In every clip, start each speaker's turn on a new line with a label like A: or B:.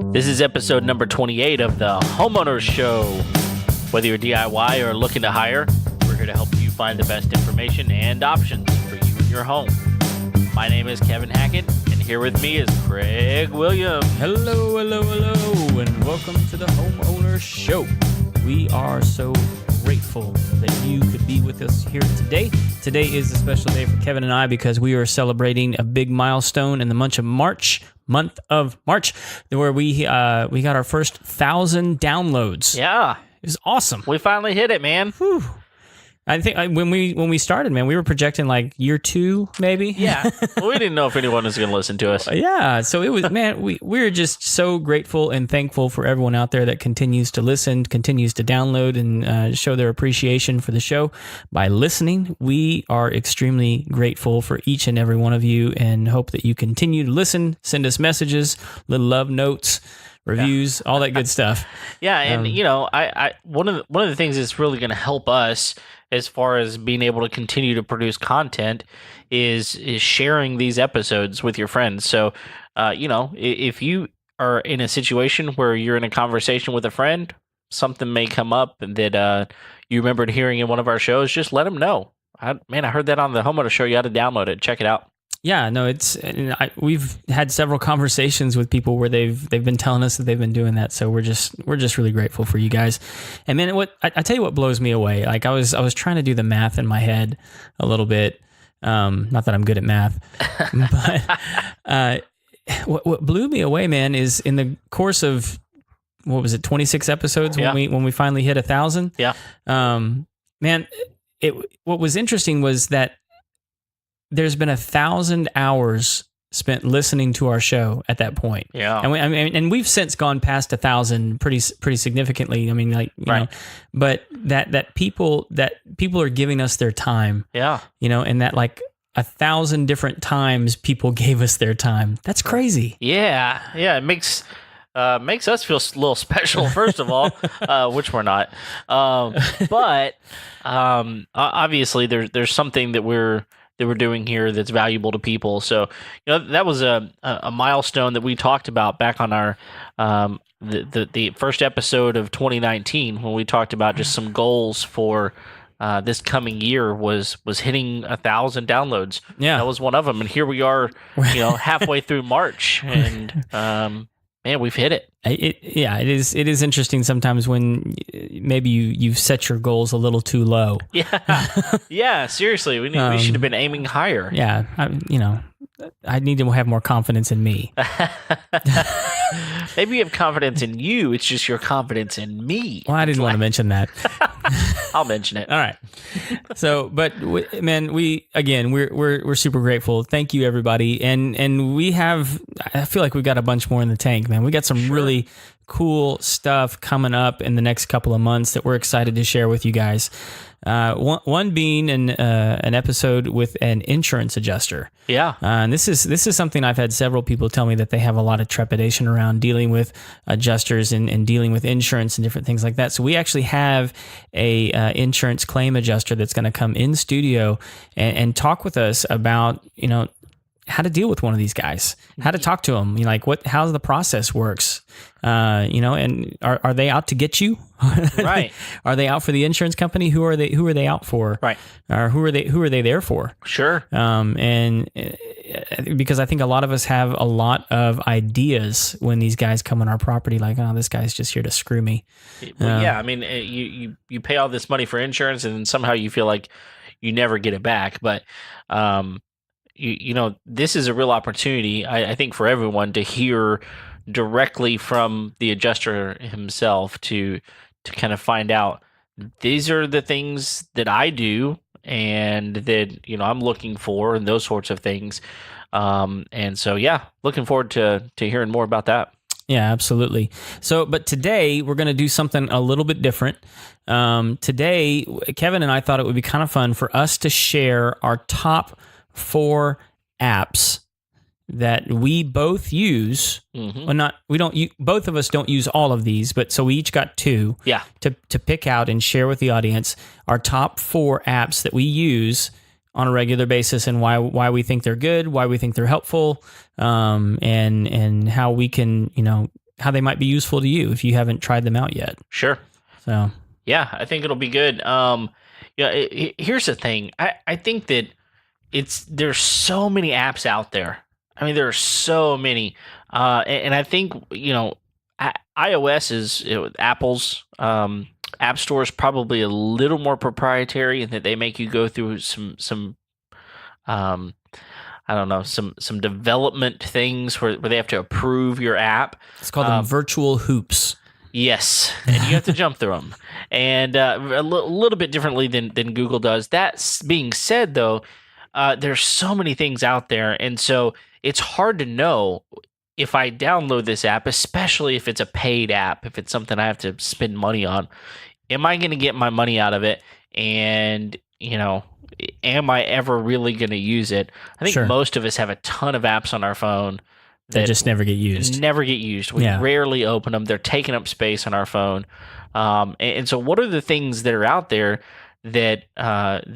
A: This is episode number 28 of the Homeowners Show. Whether you're DIY or looking to hire, we're here to help you find the best information and options for you and your home. My name is Kevin Hackett, and here with me is Craig Williams.
B: Hello, and welcome to the Homeowners Show. We are so grateful that you could be with us here today. Today is a special day for Kevin and I because we are celebrating a big milestone in the month of March, where we got our first 1,000 downloads.
A: Yeah.
B: It was awesome.
A: We finally hit it, man.
B: Whew. I think when we started, man, we were projecting like year 2, maybe.
A: Yeah. Well, we didn't know if anyone was going to listen to us.
B: Yeah. So it was, man, we're just so grateful and thankful for everyone out there that continues to listen, continues to download and show their appreciation for the show by listening. We are extremely grateful for each and every one of you and hope that you continue to listen, send us messages, little love notes, reviews, all that good stuff.
A: Yeah, and I one of the things that's really going to help us as far as being able to continue to produce content is sharing these episodes with your friends. So, if you are in a situation where you're in a conversation with a friend, something may come up that you remembered hearing in one of our shows, just let them know. I heard that on the Homeowner Show. You ought to download it. Check it out.
B: Yeah, no, we've had several conversations with people where they've been telling us that they've been doing that. So we're just really grateful for you guys. And man, I tell you what blows me away. Like I was trying to do the math in my head a little bit. Not that I'm good at math, but what blew me away, man, is in the course of 26 episodes when we finally hit 1,000.
A: Yeah.
B: Man, what was interesting was that there's been 1,000 hours spent listening to our show at that point.
A: Yeah.
B: And we've since gone past 1,000 pretty significantly. I mean, like, you know, but that people are giving us their time.
A: Yeah.
B: And that like 1,000 different times people gave us their time. That's crazy.
A: Yeah. Yeah. It makes us feel a little special, first of all, which we're not. But obviously there's something that we're doing here that's valuable to people. So, that was a milestone that we talked about back on our the first episode of 2019 when we talked about just some goals for this coming year was hitting 1,000 downloads.
B: Yeah,
A: that was one of them, and here we are, halfway through March, and man, we've hit it.
B: It is interesting sometimes when maybe you've set your goals a little too low.
A: Yeah, seriously, we should have been aiming higher.
B: Yeah, I need to have more confidence in me.
A: Maybe you have confidence in you. It's just your confidence in me.
B: Well, I didn't want to mention that.
A: I'll mention it.
B: All right. So, but man, we're super grateful. Thank you, everybody. And I feel like we've got a bunch more in the tank, man. We got some really cool stuff coming up in the next couple of months that we're excited to share with you guys. One being an episode with an insurance adjuster.
A: Yeah.
B: And this is something I've had several people tell me that they have a lot of trepidation around dealing with adjusters and dealing with insurance and different things like that. So we actually have a insurance claim adjuster that's going to come in studio and talk with us about, how to deal with one of these guys, how to talk to them, how the process works, and are they out to get you?
A: Right.
B: Are they out for the insurance company? Who are they out for?
A: Right.
B: Or who are they there for?
A: Sure.
B: And because I think a lot of us have a lot of ideas when these guys come on our property, like, oh, this guy's just here to screw me.
A: Well, yeah. I mean, you pay all this money for insurance and somehow you feel like you never get it back. But, this is a real opportunity, I think, for everyone to hear directly from the adjuster himself to kind of find out these are the things that I do and that I'm looking for and those sorts of things. And so looking forward to hearing more about that.
B: Yeah, absolutely. So, but today we're going to do something a little bit different. Today, Kevin and I thought it would be kind of fun for us to share our top 4 apps that we both use. Mm-hmm. Both of us don't use all of these, but so we each got 2 to pick out and share with the audience our top 4 apps that we use on a regular basis and why we think they're good, why we think they're helpful, and how we can, how they might be useful to you if you haven't tried them out yet.
A: Sure.
B: So
A: Yeah, I think it'll be good. Here's the thing. I think that there's so many apps out there. I mean, there are so many, and I think iOS is Apple's app store is probably a little more proprietary in that they make you go through some I don't know, some development things where they have to approve your app.
B: It's called them virtual hoops.
A: Yes, and you have to jump through them, and a little bit differently than Google does. That being said, though, there's so many things out there, and so it's hard to know if I download this app, especially if it's a paid app, if it's something I have to spend money on. Am I going to get my money out of it? And am I ever really going to use it? I think most of us have a ton of apps on our phone
B: that just never get used.
A: We rarely open them. They're taking up space on our phone. And so what are the things that are out there that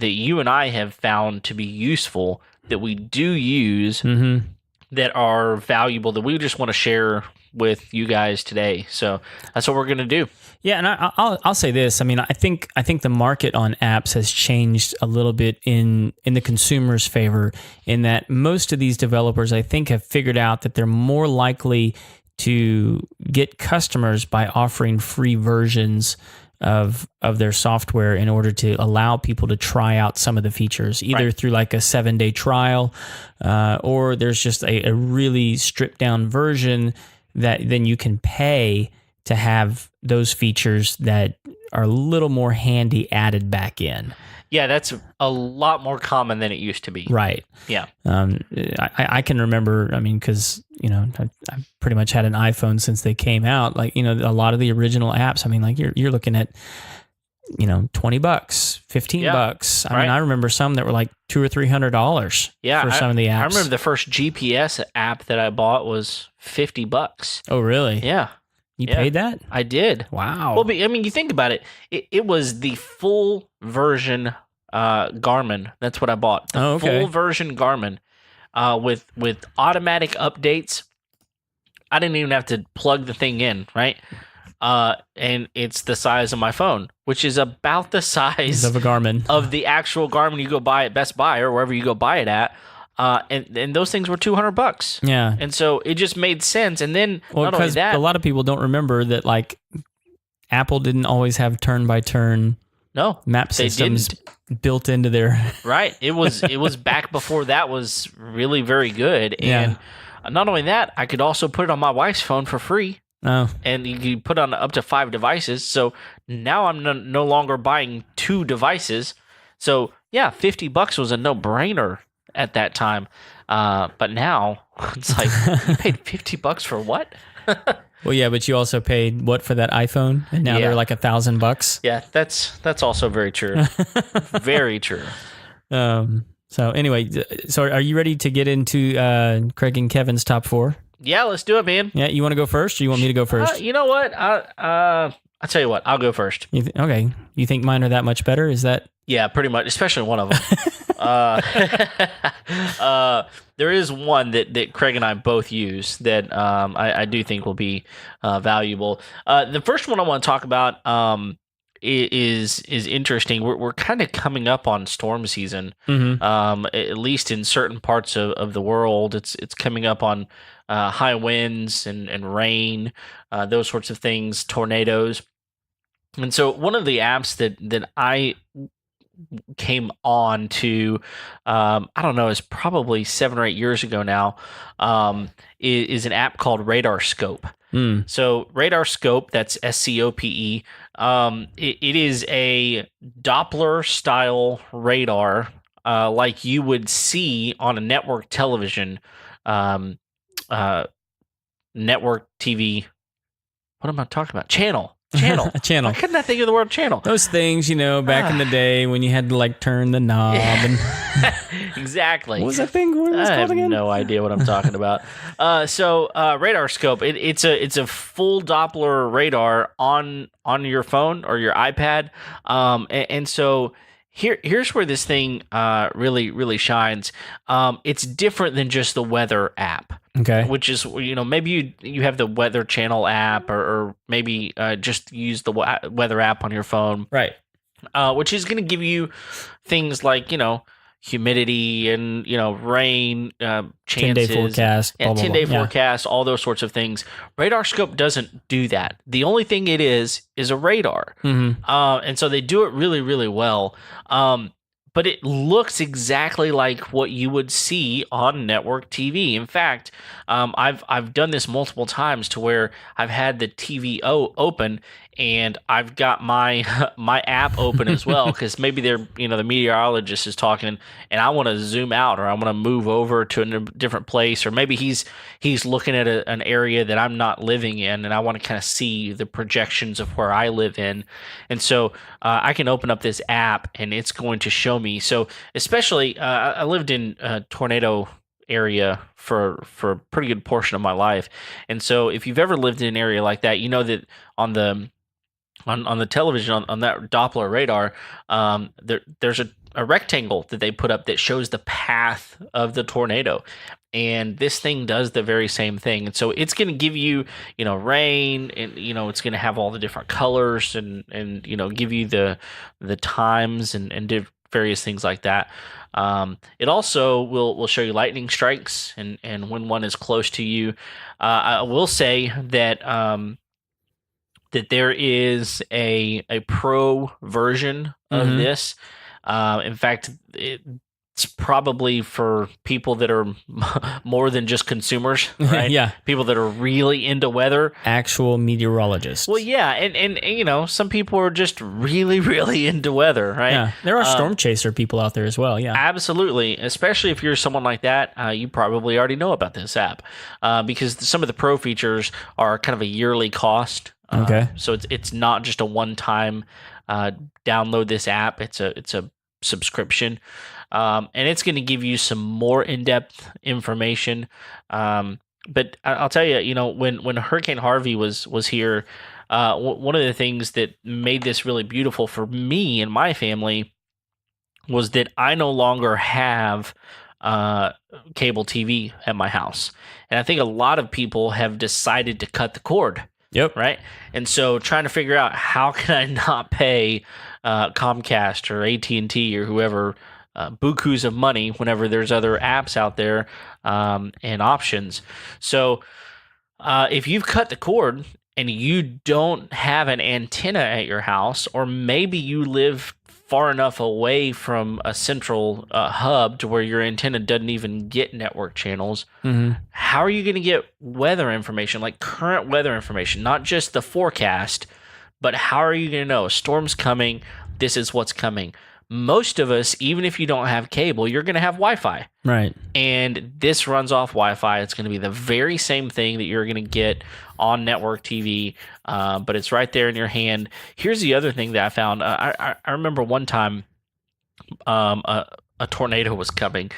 A: you and I have found to be useful that we do use that are valuable that we just want to share with you guys today? So that's what we're going to do.
B: Yeah, and I'll say this. I mean, I think the market on apps has changed a little bit in the consumer's favor, in that most of these developers, I think, have figured out that they're more likely to get customers by offering free versions of their software in order to allow people to try out some of the features, either through like a 7-day trial, or there's just a really stripped down version that then you can pay to have those features that are a little more handy added back in.
A: Yeah, that's a lot more common than it used to be.
B: Right.
A: Yeah.
B: I can remember, I mean, because, I pretty much had an iPhone since they came out. Like, a lot of the original apps, I mean, like you're looking at, $20, $15. I mean, I remember some that were like $200 or $300 for some of the apps.
A: I remember the first GPS app that I bought was $50.
B: Oh, really?
A: Yeah.
B: You paid that?
A: I did.
B: Wow.
A: Well, I mean, you think about it. It was the full version Garmin. That's what I bought. The full version Garmin with automatic updates. I didn't even have to plug the thing in, right? And it's the size of my phone, which is about the size
B: of a Garmin,
A: of the actual Garmin you go buy at Best Buy or wherever you go buy it at. And those things were $200.
B: Yeah.
A: And so it just made sense. And then
B: not only that, a lot of people don't remember that like Apple didn't always have turn-by-turn map systems built into their
A: right. It was back before that was really very good. And not only that, I could also put it on my wife's phone for free.
B: Oh.
A: And you can put on up to 5 devices. So now I'm no longer buying 2 devices. So yeah, $50 was a no-brainer at that time, but now it's like you paid $50 for what?
B: Well, yeah, but you also paid what for that iPhone, and now they're like $1,000.
A: Yeah, that's also very true. Very true.
B: So anyway, are you ready to get into Craig and Kevin's top 4?
A: Yeah, let's do it, man.
B: Yeah, you want to go first, or you want me to go first?
A: You know what? I'll tell you what. I'll go first.
B: Okay. You think mine are that much better? Is that?
A: Yeah, pretty much, especially one of them. There is one that Craig and I both use that I do think will be valuable. The first one I want to talk about is interesting. We're kind of coming up on storm season, at least in certain parts of the world. It's coming up on high winds and rain, those sorts of things, tornadoes. And so one of the apps that I came on to, I don't know, is probably 7 or 8 years ago now, is an app called Radarscope. So Radarscope, that's SCOPE. It is a Doppler-style radar, like you would see on a network television, network TV. What am I talking about? Channel.
B: Channel.
A: Why couldn't I think of the word channel?
B: Those things, back in the day when you had to like turn the knob and
A: exactly.
B: What was that thing? What was it called again?
A: No idea what I'm talking about. So Radarscope, it's a full Doppler radar on your phone or your iPad, and so Here's where this thing really shines. It's different than just the weather app.
B: Okay.
A: Which is, maybe you have the Weather Channel app, or maybe just use the weather app on your phone,
B: Right.
A: which is going to give you things like, humidity and, rain
B: 10-day
A: chances.
B: forecast.
A: Yeah,
B: Blah, blah,
A: 10-day
B: blah. Yeah.
A: forecast, all those sorts of things. Radarscope doesn't do that. The only thing it is a radar.
B: Mm-hmm.
A: And so they do it really well. But it looks exactly like what you would see on network TV. In fact, I've done this multiple times to where I've had the TV open, and I've got my my app open as well, because maybe they're the meteorologist is talking, and I want to zoom out, or I want to move over to a different place, or maybe he's looking at an area that I'm not living in, and I want to kind of see the projections of where I live in, and so I can open up this app and it's going to show me. So especially, I lived in a tornado area for a pretty good portion of my life, and so if you've ever lived in an area like that, you know that on the television, on that Doppler radar, there's a rectangle that they put up that shows the path of the tornado, and this thing does the very same thing. And so it's going to give you rain, and it's going to have all the different colors, and give you the times and various things like that. It also will show you lightning strikes and when one is close to you. I will say that that there is a pro version of this. In fact, it's probably for people that are more than just consumers, right?
B: Yeah.
A: People that are really into weather.
B: Actual meteorologists.
A: Well, yeah, and some people are just really into weather, right?
B: Yeah. There are storm chaser people out there as well. Yeah.
A: Absolutely. Especially if you're someone like that, you probably already know about this app, because some of the pro features are kind of a yearly cost.
B: Okay.
A: So it's not just a one-time download this app. It's a subscription, and it's going to give you some more in-depth information. But I'll tell you, when Hurricane Harvey was here, one of the things that made this really beautiful for me and my family was that I no longer have cable TV at my house, and I think a lot of people have decided to cut the cord.
B: Yep.
A: Right. And so trying to figure out how can I not pay Comcast or AT&T or whoever bukus of money whenever there's other apps out there and options. So if you've cut the cord and you don't have an antenna at your house, or maybe you live far enough away from a central hub to where your antenna doesn't even get network channels, how are you going to get weather information, like current weather information, not just the forecast, but how are you going to know a storm's coming, this is what's coming? Most of us, even if you don't have cable, you're going to have Wi-Fi.
B: Right.
A: And this runs off Wi-Fi. It's going to be the very same thing that you're going to get on network TV, but it's right there in your hand. Here's the other thing that I found. I remember one time a tornado was coming,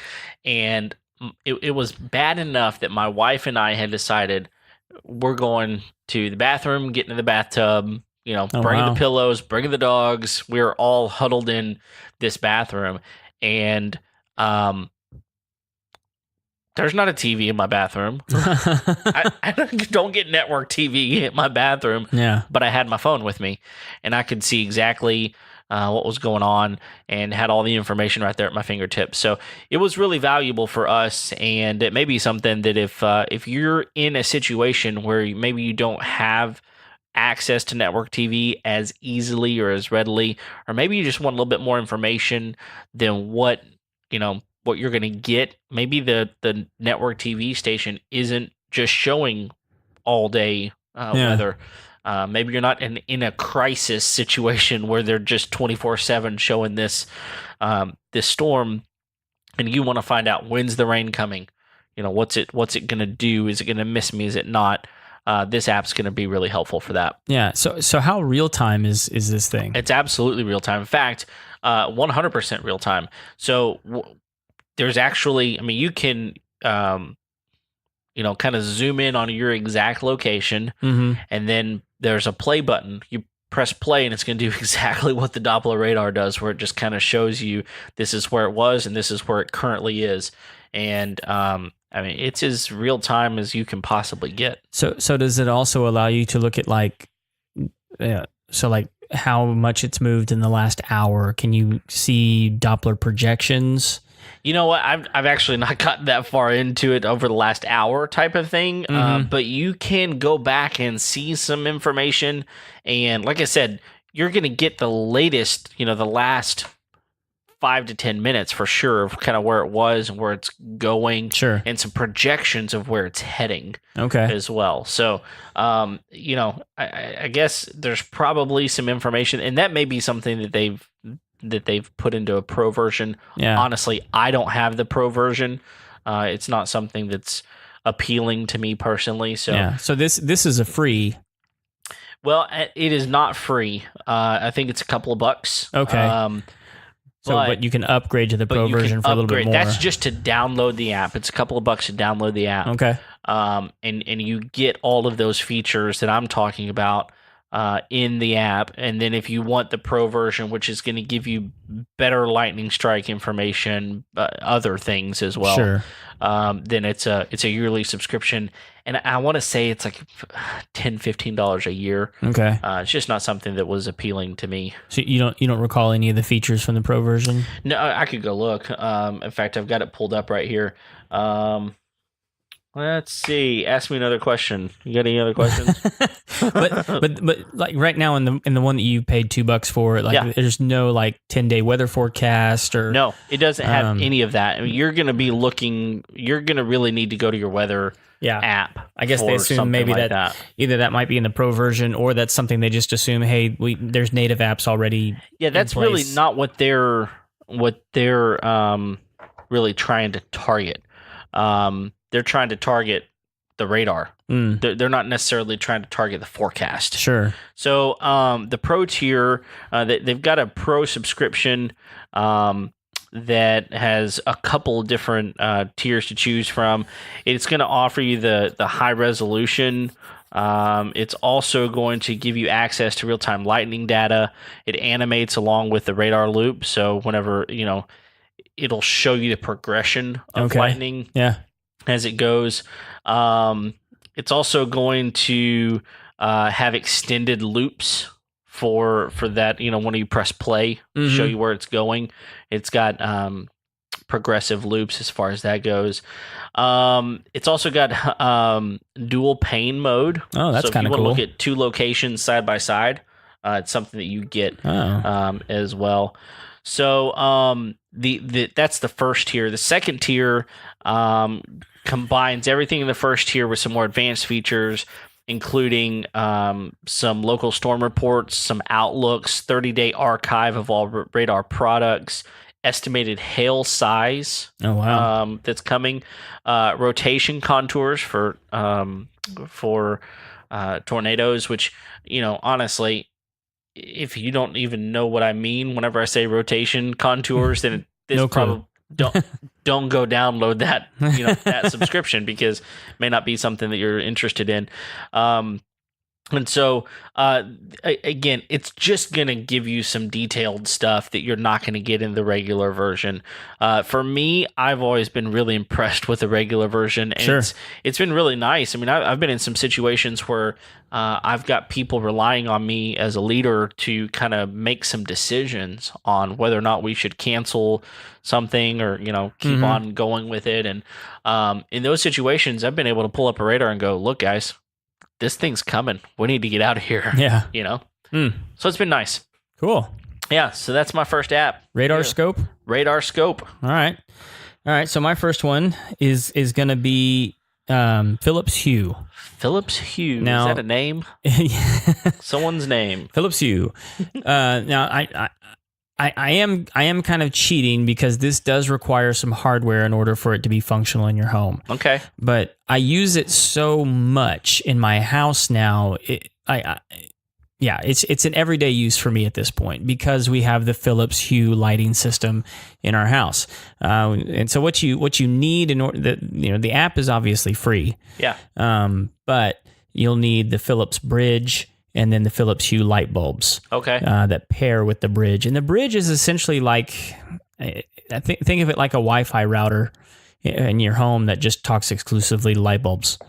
A: and it was bad enough that my wife and I had decided we're going to the bathroom, getting in the bathtub, bringing the pillows, bringing the dogs. We were all huddled in this bathroom, and there's not a TV in my bathroom. I don't get network TV in my bathroom.
B: Yeah.
A: But I had my phone with me, and I could see exactly what was going on and had all the information right there at my fingertips. So it was really valuable for us, and it may be something that if you're in a situation where maybe you don't have access to network TV as easily or as readily, or maybe you just want a little bit more information than what you're going to get. Maybe the network TV station isn't just showing all day weather. Maybe you're not in a crisis situation where they're just 24/7 showing this storm, and you want to find out when's the rain coming. What's it going to do? Is it going to miss me? Is it not? This app's going to be really helpful for that.
B: Yeah. So how real time is this thing?
A: It's absolutely real time. In fact, 100% real time. So there's actually, you can, kind of zoom in on your exact location, and then there's a play button. You press play and it's going to do exactly what the Doppler radar does, where it just kind of shows you this is where it was and this is where it currently is. And I mean, it's as real time as you can possibly get.
B: So does it also allow you to look at like how much it's moved in the last hour? Can you see Doppler projections?
A: You know what? I've actually not gotten that far into it over the last hour type of thing, but you can go back and see some information. And like I said, you're going to get the latest, the last 5 to 10 minutes for sure of kind of where it was and where it's going.
B: Sure.
A: And some projections of where it's heading as well. So, I guess there's probably some information, and that may be something that they've put into a pro version.
B: Yeah.
A: Honestly, I don't have the pro version. It's not something that's appealing to me personally. So,
B: yeah. So this is a free.
A: Well, it is not free. I think it's a couple of bucks.
B: Okay. But you can upgrade to the pro version for a little bit more.
A: That's just to download the app. It's a couple of bucks to download the app.
B: Okay.
A: And you get all of those features that I'm talking about in the app. And then if you want the pro version, which is going to give you better lightning strike information, other things as well,
B: sure.
A: Then it's a yearly subscription. And I want to say it's like $10-15 a year.
B: Okay.
A: It's just not something that was appealing to me.
B: So you don't recall any of the features from the pro version?
A: No, I could go look. In fact, I've got it pulled up right here. Let's see. Ask me another question. You got any other questions?
B: but like right now in the one that you paid $2 for, there's no like 10-day weather forecast or
A: no, it doesn't have any of that. I mean, you're going to be looking. You're going to really need to go to your weather app.
B: I guess they assume maybe
A: like
B: that either that might be in the pro version or that's something they just assume. Hey, there's native apps already.
A: Yeah, that's really not what they're really trying to target. They're trying to target the radar. They're not necessarily trying to target the forecast.
B: Sure.
A: So the pro tier, they've got a pro subscription that has a couple different tiers to choose from. It's going to offer you the high resolution. It's also going to give you access to real-time lightning data. It animates along with the radar loop. So whenever, it'll show you the progression of lightning.
B: Yeah.
A: As it goes. It's also going to have extended loops for that, when you press play, show you where it's going. It's got progressive loops as far as that goes. It's also got dual pane mode.
B: Oh, that's kind of cool.
A: So if you want to look at two locations side by side, it's something that you get as well. So that's the first tier. The second tier combines everything in the first tier with some more advanced features, including some local storm reports, some outlooks, 30-day archive of all radar products, estimated hail size that's coming, rotation contours for tornadoes, which, honestly, if you don't even know what I mean whenever I say rotation contours, then this probably don't go download that that subscription, because it may not be something that you're interested in. And so, again, it's just going to give you some detailed stuff that you're not going to get in the regular version. For me, I've always been really impressed with the regular version. And
B: sure.
A: It's been really nice. I mean, I've been in some situations where I've got people relying on me as a leader to kind of make some decisions on whether or not we should cancel something or, keep on going with it. And in those situations, I've been able to pull up a radar and go, look, guys, this thing's coming. We need to get out of here.
B: Yeah.
A: So it's been nice.
B: Cool.
A: Yeah. So that's my first app.
B: Radarscope?
A: Radarscope.
B: All right. So my first one is going to be Philips Hue.
A: Philips Hue.
B: Now,
A: is that a name? Someone's name.
B: Philips Hue. Now, I am kind of cheating because this does require some hardware in order for it to be functional in your home.
A: Okay.
B: But I use it so much in my house now. It's an everyday use for me at this point because we have the Philips Hue lighting system in our house. And so what you need in order, the app is obviously free.
A: Yeah.
B: But you'll need the Philips bridge. and then the Philips Hue light bulbs.
A: Okay.
B: That pair with the bridge. And the bridge is essentially like, think of it like a Wi-Fi router in your home that just talks exclusively to light bulbs.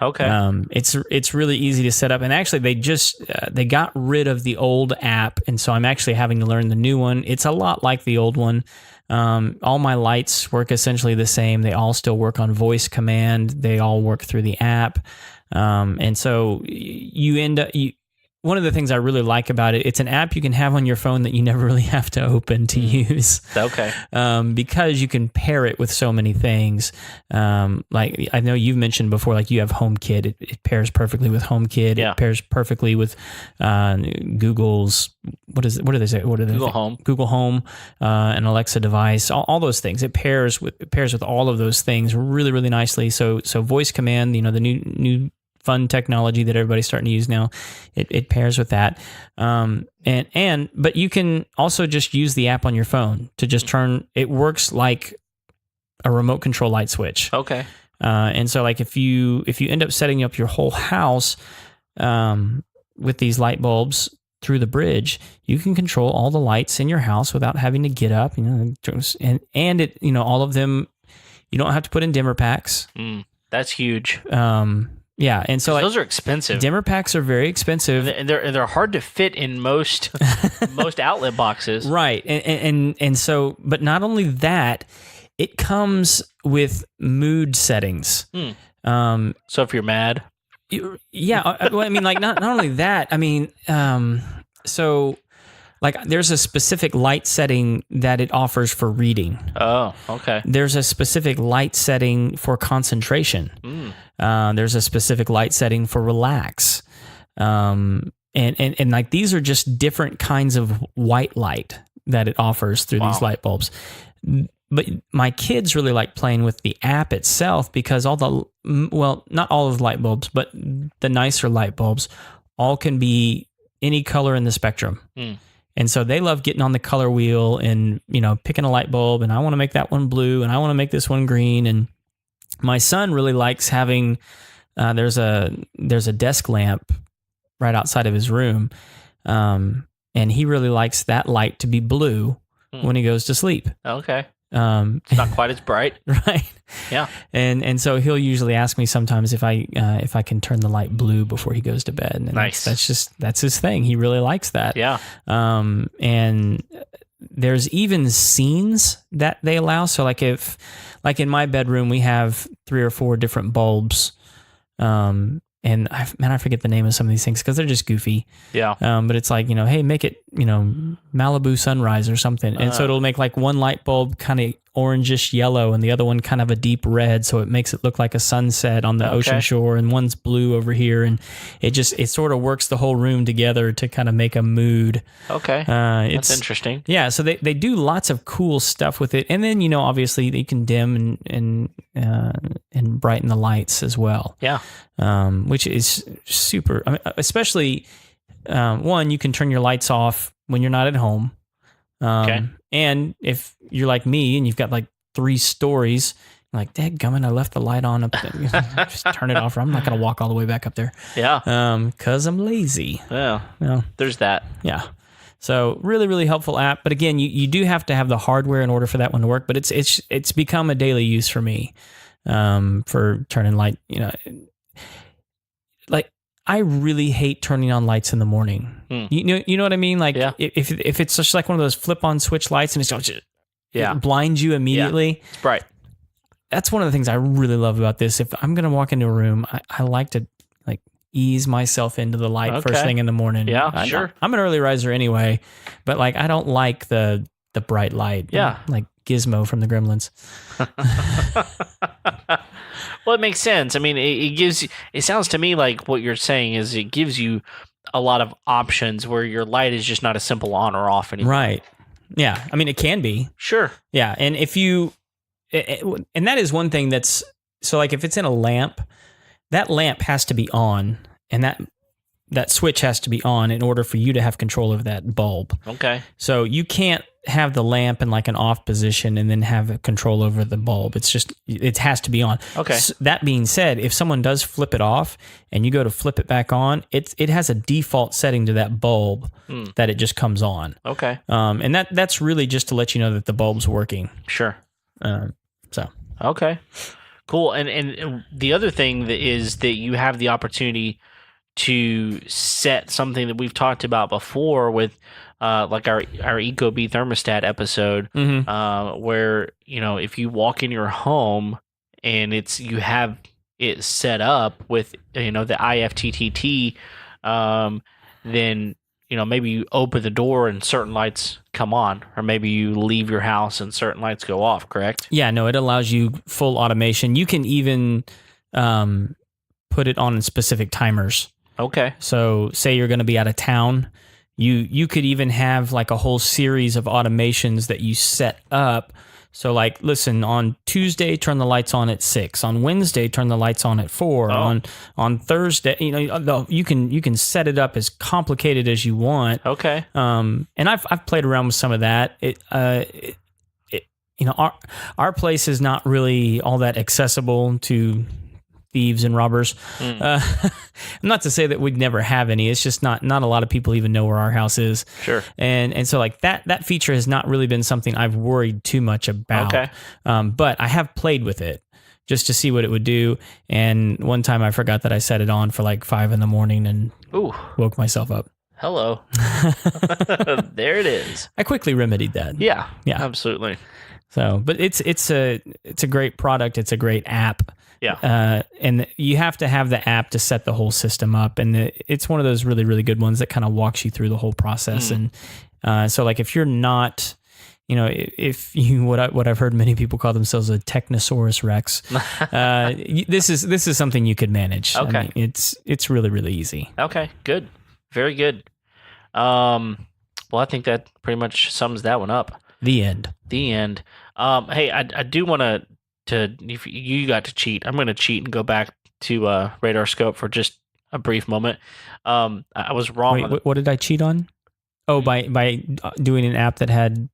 A: Okay.
B: It's really easy to set up, and actually they got rid of the old app, and so I'm actually having to learn the new one. It's a lot like the old one. All my lights work essentially the same. They all still work on voice command. They all work through the app, and so you end up. One of the things I really like about it, it's an app you can have on your phone that you never really have to open to use.
A: Okay.
B: Because you can pair it with so many things. Like I know you've mentioned before, like you have HomeKit. It pairs perfectly with HomeKit.
A: Yeah.
B: It pairs perfectly with Google's, what do they say?
A: Google Home.
B: Google Home, an Alexa device, all those things. It pairs with all of those things really, really nicely. So voice command, the new fun technology that everybody's starting to use now, it pairs with that. But you can also just use the app on your phone to just turn. It works like a remote control light switch.
A: Okay.
B: And so like if you end up setting up your whole house with these light bulbs through the bridge, you can control all the lights in your house without having to get up, and it, all of them, you don't have to put in dimmer packs.
A: That's huge.
B: Yeah, and so like,
A: those are expensive.
B: Dimmer packs are very expensive,
A: and they're hard to fit in most outlet boxes.
B: Right, and so, but not only that, it comes with mood settings.
A: So if you're mad,
B: yeah, well, I mean, like not only that, I mean, so like there's a specific light setting that it offers for reading.
A: Oh, okay.
B: There's a specific light setting for concentration. There's a specific light setting for relax. And like these are just different kinds of white light that it offers through these light bulbs. But my kids really like playing with the app itself because not all of the light bulbs, but the nicer light bulbs all can be any color in the spectrum. And so they love getting on the color wheel and, picking a light bulb, and I want to make that one blue and I want to make this one green. And my son really likes having, there's a desk lamp right outside of his room. And he really likes that light to be blue when he goes to sleep.
A: Okay. It's not quite as bright.
B: Right.
A: Yeah.
B: And so he'll usually ask me sometimes if I can turn the light blue before he goes to bed. And
A: nice.
B: That's his thing. He really likes that.
A: Yeah.
B: And there's even scenes that they allow. So like in my bedroom, we have 3 or 4 different bulbs. And I forget the name of some of these things because they're just goofy.
A: Yeah.
B: But it's like, hey, make it, Malibu sunrise or something. And so it'll make like one light bulb kind of orangish yellow and the other one kind of a deep red. So it makes it look like a sunset on the ocean shore, and one's blue over here. And it sort of works the whole room together to kind of make a mood.
A: Okay. That's interesting.
B: Yeah. So they do lots of cool stuff with it. And then, obviously they can dim and brighten the lights as well.
A: Yeah.
B: Which is super, especially one, you can turn your lights off when you're not at home. And if you're like me and you've got like 3 stories, like, dadgummit, I left the light on up there. Just turn it off, or I'm not going to walk all the way back up there.
A: Yeah.
B: Because I'm lazy.
A: Yeah. There's that.
B: Yeah. So really, really helpful app. But again, you do have to have the hardware in order for that one to work. But it's become a daily use for me for turning light, like I really hate turning on lights in the morning. You know what I mean? Like if it's just like one of those flip-on switch lights and it blinds you immediately.
A: It's bright.
B: That's one of the things I really love about this. If I'm going to walk into a room, I like to like ease myself into the light first thing in the morning.
A: Yeah, sure.
B: I'm an early riser anyway, but like I don't like the bright light.
A: Yeah.
B: Like Gizmo from the Gremlins.
A: Well, it makes sense. I mean, it sounds to me like what you're saying is it gives you a lot of options where your light is just not a simple on or off anymore.
B: Right. Yeah. I mean, it can be.
A: Sure.
B: Yeah. And and that is one thing so like if it's in a lamp, that lamp has to be on, and that switch has to be on in order for you to have control of that bulb.
A: Okay.
B: So you can't, have the lamp in like an off position and then have control over the bulb. It's just, it has to be on.
A: Okay.
B: That being said, if someone does flip it off and you go to flip it back on, it has a default setting to that bulb that it just comes on.
A: Okay.
B: And that's really just to let you know that the bulb's working.
A: Sure.
B: So.
A: Okay. Cool. And the other thing that is that you have the opportunity to set something that we've talked about before with like our Ecobee thermostat episode, where, you know, if you walk in your home and you have it set up with, you know, the IFTTT, then, you know, maybe you open the door and certain lights come on, or maybe you leave your house and certain lights go off, correct?
B: Yeah, no, it allows you full automation. You can even put it on specific timers.
A: Okay.
B: So say you're going to be out of town, you could even have like a whole series of automations that you set up. So like, listen, on Tuesday, turn the lights on at 6. On Wednesday, turn the lights on at 4.
A: Oh.
B: On Thursday, you know, you can set it up as complicated as you want.
A: Okay.
B: And I've played around with some of that. You know, our place is not really all that accessible to thieves and robbers. Not to say that we'd never have any. It's just not a lot of people even know where our house is.
A: Sure.
B: And so like that feature has not really been something I've worried too much about.
A: Okay.
B: But I have played with it just to see what it would do. And one time I forgot that I set it on for like 5 a.m. and woke myself up.
A: Hello. There it is.
B: I quickly remedied that.
A: Yeah.
B: Yeah.
A: Absolutely.
B: So, but it's a great product. It's a great app.
A: Yeah.
B: And you have to have the app to set the whole system up. And it's one of those really, really good ones that kind of walks you through the whole process. And so like if you're not, you know, if you, what I've heard many people call themselves a Technosaurus Rex, this is something you could manage.
A: Okay.
B: I mean, it's really, really easy.
A: Okay. Good. Very good. Well, I think that pretty much sums that one up.
B: The end.
A: Hey, I do want to if you got to cheat, I'm going to cheat and go back to Radarscope for just a brief moment. I was wrong.
B: Wait, what did I cheat on? Oh, by doing an app that had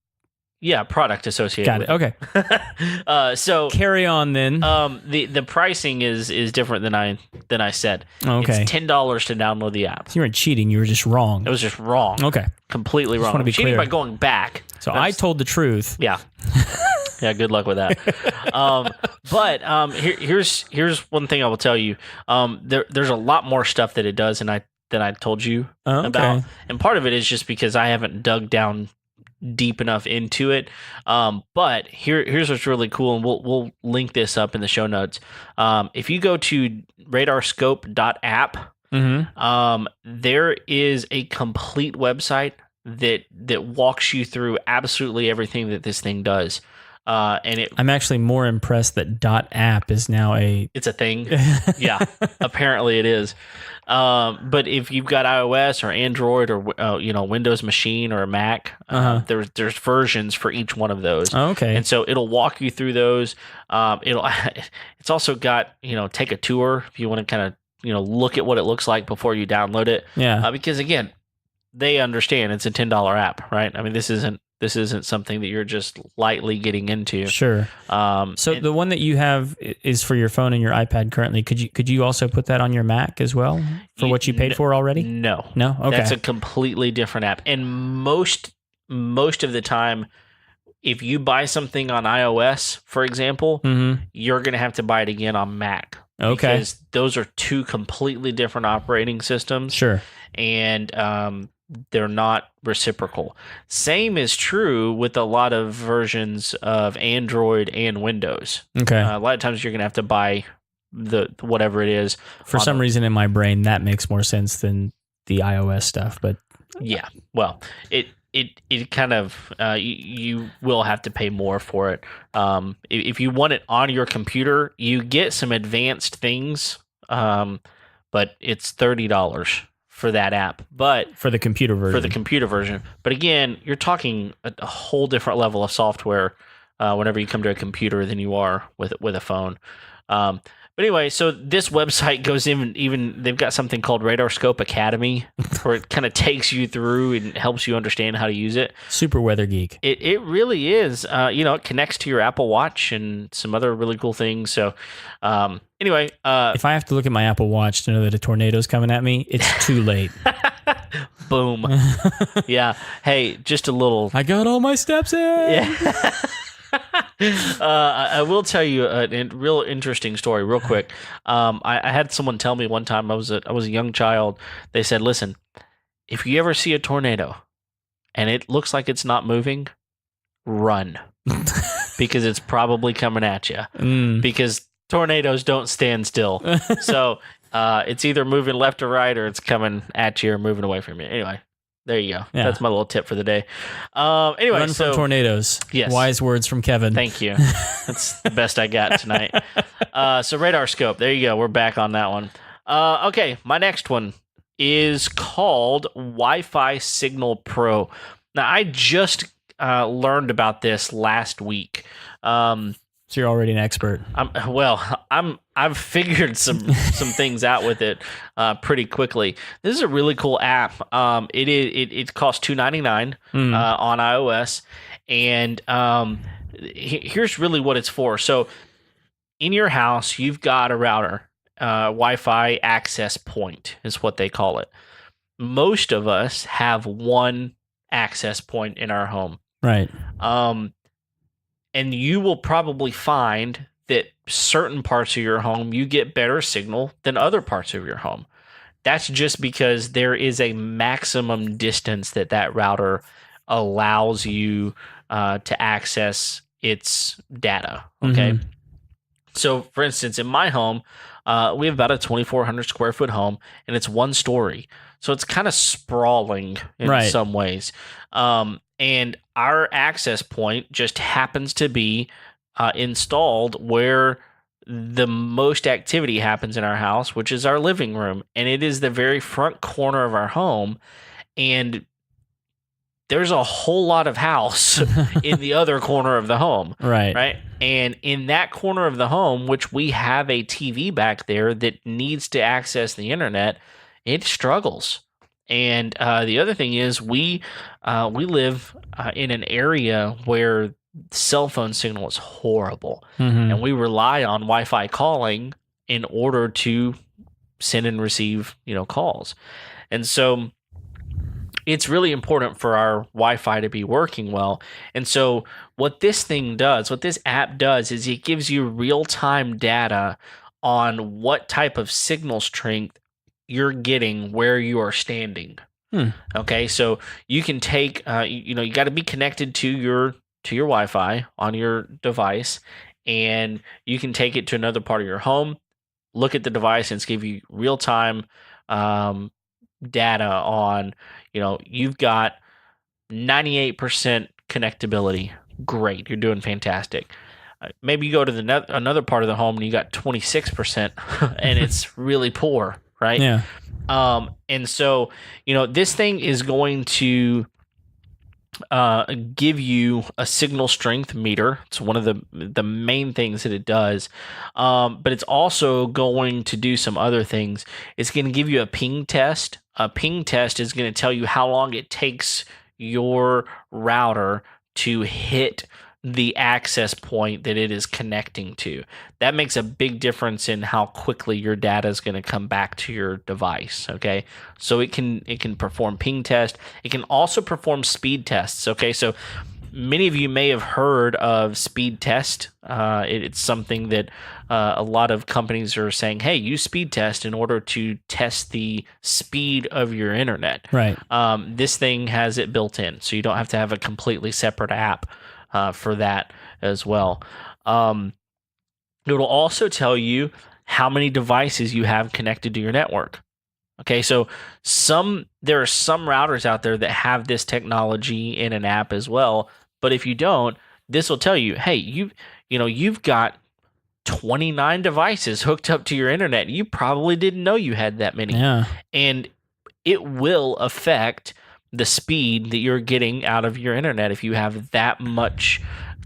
A: product associated.
B: Got it. Okay.
A: So
B: carry on then.
A: The pricing is different than I said.
B: Okay.
A: It's $10 to download the app.
B: You weren't cheating. You were just wrong.
A: It was just wrong.
B: Okay.
A: Completely wrong.
B: Just want to be
A: cheating
B: clear.
A: by going back.
B: So I told the truth.
A: Yeah. Yeah, good luck with that. But here's one thing I will tell you. There's a lot more stuff that it does than I told you about, and part of it is just because I haven't dug down deep enough into it. But here's what's really cool, and we'll link this up in the show notes. If you go to radarscope.app, there is a complete website that walks you through absolutely everything that this thing does. I'm
B: actually more impressed that .app is now
A: it's a thing. Yeah, apparently it is. But if you've got iOS or Android or Windows machine or a Mac, there's versions for each one of those.
B: Oh, okay.
A: And so it'll walk you through those. It's also got, take a tour if you want to kind of, look at what it looks like before you download it.
B: Yeah.
A: Because again, they understand it's a $10 app, right? I mean, this isn't something that you're just lightly getting into.
B: Sure. So the one that you have is for your phone and your iPad currently. Could you also put that on your Mac as well for what you paid for already?
A: No.
B: Okay.
A: That's a completely different app. And most of the time, if you buy something on iOS, for example, you're going to have to buy it again on Mac.
B: Okay.
A: Because those are two completely different operating systems.
B: Sure.
A: And they're not reciprocal. Same is true with a lot of versions of Android and Windows.
B: Okay.
A: A lot of times you're going to have to buy the whatever it is.
B: For some reason in my brain, that makes more sense than the iOS stuff. But
A: yeah, well, it kind of you will have to pay more for it. If you want it on your computer, you get some advanced things, but it's $30 for that app. But
B: for the computer version.
A: But again, you're talking a whole different level of software whenever you come to a computer than you are with a phone. But anyway, so this website goes even they've got something called Radarscope Academy, where it kind of takes you through and helps you understand how to use it.
B: Super weather geek.
A: It really is. It connects to your Apple Watch and some other really cool things. So, anyway,
B: if I have to look at my Apple Watch to know that a tornado's coming at me, it's too late.
A: Boom. Yeah. Hey, just a little.
B: I got all my steps in.
A: Yeah. I will tell you a real interesting story real quick. I had someone tell me one time, I was a young child. They said, listen, if you ever see a tornado and it looks like it's not moving, run because it's probably coming at you because tornadoes don't stand still. So it's either moving left or right, or it's coming at you or moving away from you. Anyway, there you go. Yeah. That's my little tip for the day. Anyway,
B: run from tornadoes.
A: Yes.
B: Wise words from Kevin.
A: Thank you. That's the best I got tonight. So Radarscope. There you go. We're back on that one. Okay, my next one is called Wi-Fi Signal Pro. Now, I just learned about this last week.
B: So you're already an expert.
A: I've figured some things out with it pretty quickly. This is a really cool app. It costs $2.99 on iOS, and here's really what it's for. So in your house, you've got a router. Wi-Fi access point is what they call it. Most of us have one access point in our home.
B: Right.
A: And you will probably find that certain parts of your home, you get better signal than other parts of your home. That's just because there is a maximum distance that router allows you to access its data. Okay. Mm-hmm. So, for instance, in my home, we have about a 2,400 square foot home, and it's one story. So it's kind of sprawling in some ways. And our access point just happens to be installed where the most activity happens in our house, which is our living room. And it is the very front corner of our home. And there's a whole lot of house in the other corner of the home. Right. And in that corner of the home, which we have a TV back there that needs to access the internet, it struggles. And the other thing is we live in an area where cell phone signal is horrible. Mm-hmm. And we rely on Wi-Fi calling in order to send and receive, calls. And so it's really important for our Wi-Fi to be working well. And so what this app does is it gives you real-time data on what type of signal strength you're getting where you are standing. Okay, so you can take, you got to be connected to your Wi-Fi on your device, and you can take it to another part of your home, look at the device, and it's give you real-time data on, you've got 98% connectability. Great, you're doing fantastic. Maybe you go to another part of the home and you got 26%, and it's really poor, right?
B: Yeah.
A: And so, this thing is going to give you a signal strength meter. It's one of the main things that it does. But it's also going to do some other things. It's going to give you a ping test. A ping test is going to tell you how long it takes your router to hit the access point that it is connecting to. That makes a big difference in how quickly your data is going to come back to your device. Okay, so it can perform ping test. It can also perform speed tests. Okay, so many of you may have heard of speed test. It's something that a lot of companies are saying, hey, use speed test in order to test the speed of your internet.
B: Right.
A: This thing has it built in, so you don't have to have a completely separate app for that as well. It will also tell you how many devices you have connected to your network. Okay, so there are some routers out there that have this technology in an app as well. But if you don't, this will tell you, hey, you've got 29 devices hooked up to your internet. You probably didn't know you had that many.
B: Yeah.
A: And it will affect the speed that you're getting out of your internet if you have that much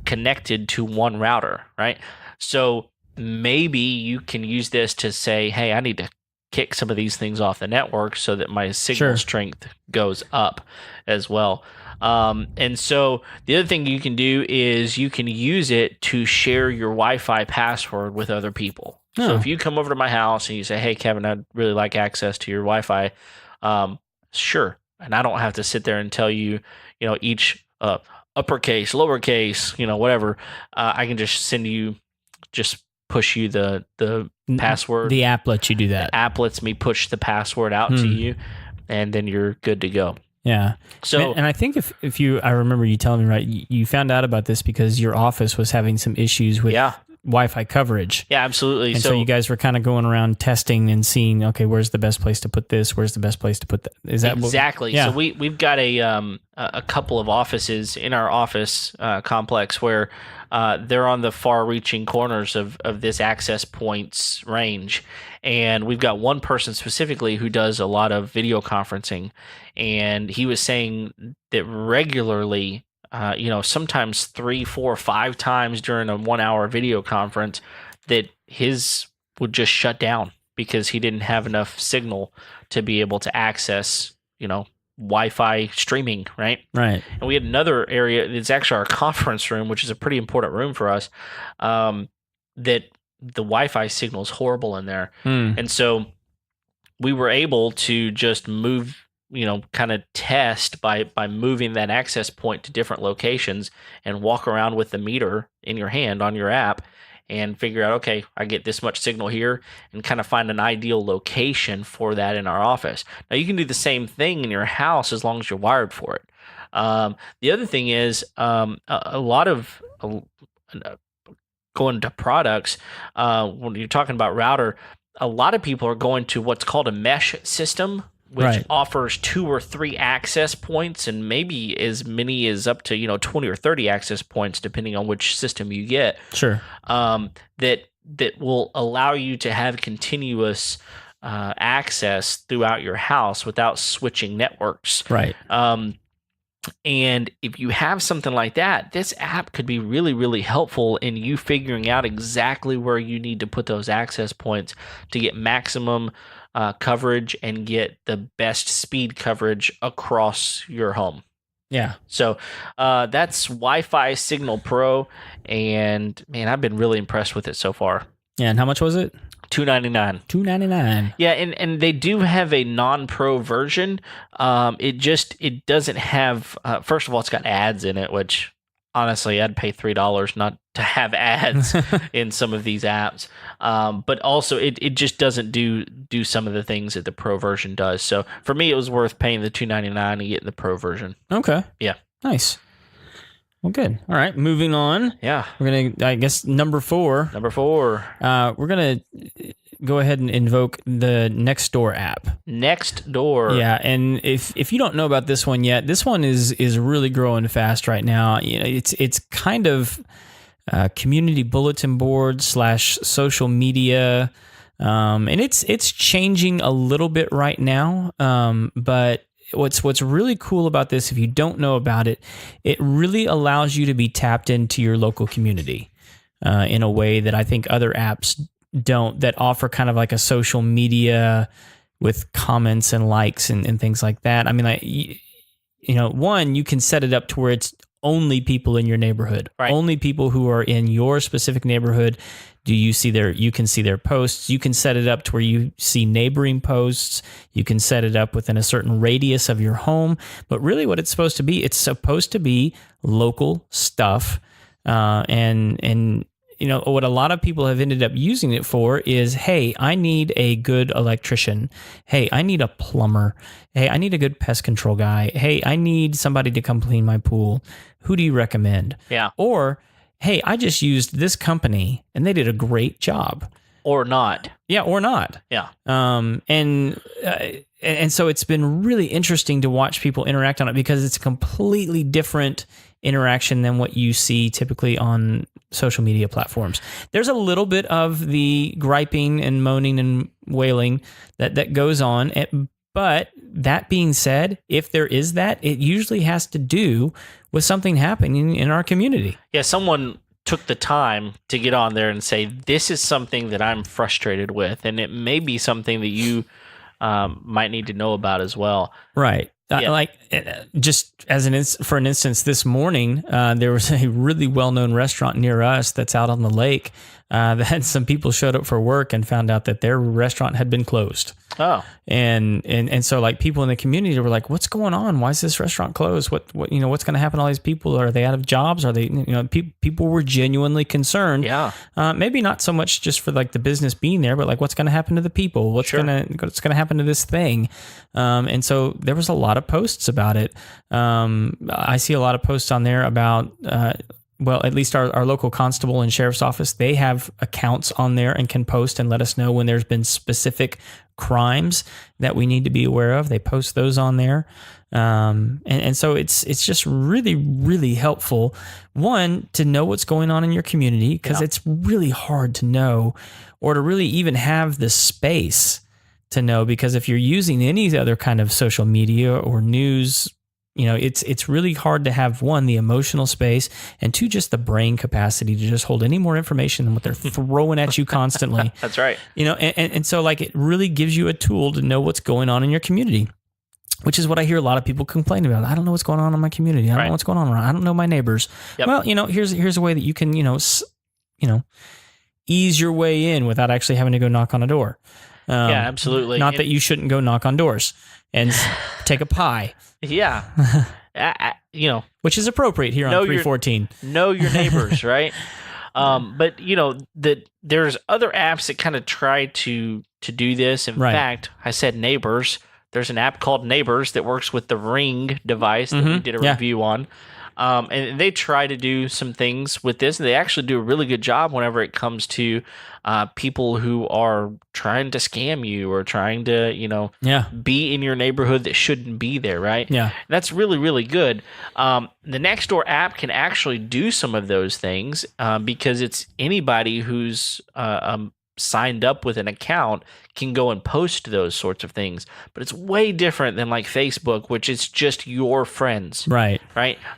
A: connected to one router, right? So maybe you can use this to say, hey, I need to kick some of these things off the network so that my signal
B: Sure.
A: strength goes up as well. And so the other thing you can do is you can use it to share your Wi-Fi password with other people. So
B: Oh.
A: if you come over to my house and you say, "Hey, Kevin, I'd really like access to your Wi-Fi," sure. And I don't have to sit there and tell you, each uppercase, lowercase, whatever. I can just push you the password.
B: The app lets you do that.
A: The app lets me push the password out to you, and then you're good to go.
B: Yeah.
A: So,
B: and I think if you, I remember you telling me, right, you found out about this because your office was having some issues with Wi-Fi coverage.
A: Yeah, absolutely.
B: And so you guys were kind of going around testing and seeing, okay, where's the best place to put this? Where's the best place to put that? Is that
A: exactly?
B: Yeah.
A: So we've got a couple of offices in our office complex where they're on the far-reaching corners of this access points range, and we've got one person specifically who does a lot of video conferencing, and he was saying that regularly. Sometimes 3, 4, 5 times during a 1-hour video conference that his would just shut down because he didn't have enough signal to be able to access, Wi-Fi streaming, right?
B: Right.
A: And we had another area, it's actually our conference room, which is a pretty important room for us, that the Wi-Fi signal is horrible in there. And so we were able to just move, kind of test by moving that access point to different locations and walk around with the meter in your hand on your app and figure out, okay, I get this much signal here, and kind of find an ideal location for that in our office. Now, you can do the same thing in your house as long as you're wired for it. The other thing is a lot of going to products, when you're talking about router, a lot of people are going to what's called a mesh system, which offers 2 or 3 access points and maybe as many as up to 20 or 30 access points depending on which system you get.
B: Sure.
A: That will allow you to have continuous access throughout your house without switching networks.
B: Right.
A: And if you have something like that, this app could be really, really helpful in you figuring out exactly where you need to put those access points to get maximum coverage and get the best speed coverage across your home.
B: Yeah.
A: So that's Wi-Fi Signal Pro, and man, I've been really impressed with it so far.
B: Yeah, and how much was it?
A: $299.
B: $299.
A: Yeah, and they do have a non-pro version. It doesn't have. First of all, it's got ads in it, which honestly, I'd pay $3 not to have ads in some of these apps. But also, it just doesn't do some of the things that the pro version does. So for me, it was worth paying the $299 and getting the pro version.
B: Okay.
A: Yeah.
B: Nice. Well, good. All right, moving on.
A: Yeah.
B: We're going to, I guess, number 4. We're going to go ahead and invoke the Nextdoor app.
A: Nextdoor.
B: Yeah, and if you don't know about this one yet, this one is really growing fast right now. It's kind of community bulletin board / social media, and it's changing a little bit right now. But what's really cool about this, if you don't know about it, it really allows you to be tapped into your local community in a way that I think other apps don't, that offer kind of like a social media with comments and likes and things like that. I mean, like, one, you can set it up to where it's only people in your neighborhood,
A: right.
B: Only people who are in your specific neighborhood. You can see their posts. You can set it up to where you see neighboring posts. You can set it up within a certain radius of your home. But really what it's supposed to be local stuff. And what a lot of people have ended up using it for is, hey, I need a good electrician. Hey, I need a plumber. Hey, I need a good pest control guy. Hey, I need somebody to come clean my pool. Who do you recommend? Yeah. Or, hey, I just used this company and they did a great job.
A: Or not.
B: Yeah, or not.
A: Yeah.
B: And so it's been really interesting to watch people interact on it because it's a completely different interaction than what you see typically on social media platforms. There's a little bit of the griping and moaning and wailing that goes on. But that being said, if there is that, it usually has to do with something happening in our community.
A: Yeah, someone took the time to get on there and say, this is something that I'm frustrated with, and it may be something that you might need to know about as well.
B: Right.
A: Yeah.
B: Just as for an instance, this morning there was a really well-known restaurant near us that's out on the lake that had some people showed up for work and found out that their restaurant had been closed.
A: Oh.
B: And so like people in the community were like, what's going on? Why is this restaurant closed? What what's going to happen to all these people? Are they out of jobs? Are they, people were genuinely concerned.
A: Yeah.
B: Maybe not so much just for like the business being there, but like what's going to happen to the people? What's going to happen to this thing? And so there was a lot of posts about it. I see a lot of posts on there about, well, at least our local constable and sheriff's office, they have accounts on there and can post and let us know when there's been specific crimes that we need to be aware of. They post those on there. And so it's just really, really helpful, one, to know what's going on in your community, because it's really hard to know or to really even have the space to know, because if you're using any other kind of social media or news, it's really hard to have, one, the emotional space, and two, just the brain capacity to just hold any more information than what they're throwing at you constantly.
A: That's right.
B: And so like it really gives you a tool to know what's going on in your community, which is what I hear a lot of people complain about. I don't know what's going on in my community. I don't know what's going on around. I don't know my neighbors.
A: Yep.
B: Well, here's a way that you can, ease your way in without actually having to go knock on a door.
A: Yeah, absolutely.
B: Not that you shouldn't go knock on doors and take a pie.
A: Yeah.
B: Which is appropriate here on 314.
A: Know your neighbors, right? But there's other apps that kind of try to do this. In fact, I said neighbors. There's an app called Neighbors that works with the Ring device that we did a review on. And they try to do some things with this. And they actually do a really good job whenever it comes to people who are trying to scam you or trying to, be in your neighborhood that shouldn't be there, right?
B: Yeah.
A: That's really, really good. The Nextdoor app can actually do some of those things because it's anybody who's signed up with an account can go and post those sorts of things. But it's way different than like Facebook, which is just your friends.
B: Right.